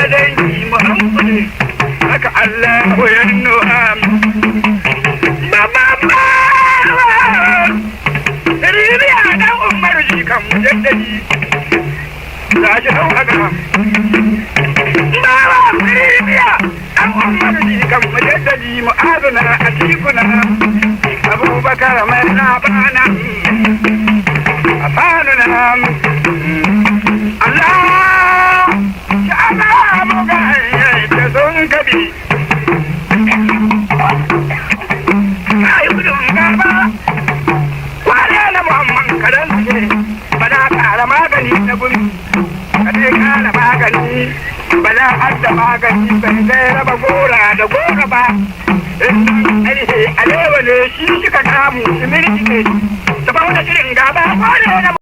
dangi muhammadu haka Allah koyan nuham baba ribiya dan umar jikan mujaddadi za shi hau haka baba ribiya dan umar jikan mujaddadi mu'aduna a tikuna abubakar mai labana a fanuna Allah ya Allah muga da sun kabi ai gudun gaba kwale na muhamman kadan suke bana kara magani na gumi ka dai kara magani bana adda magani bai zai raba gora da gora ba alewa ne shi suka kamu su mirki ne ta ba wani irin gaba kwale na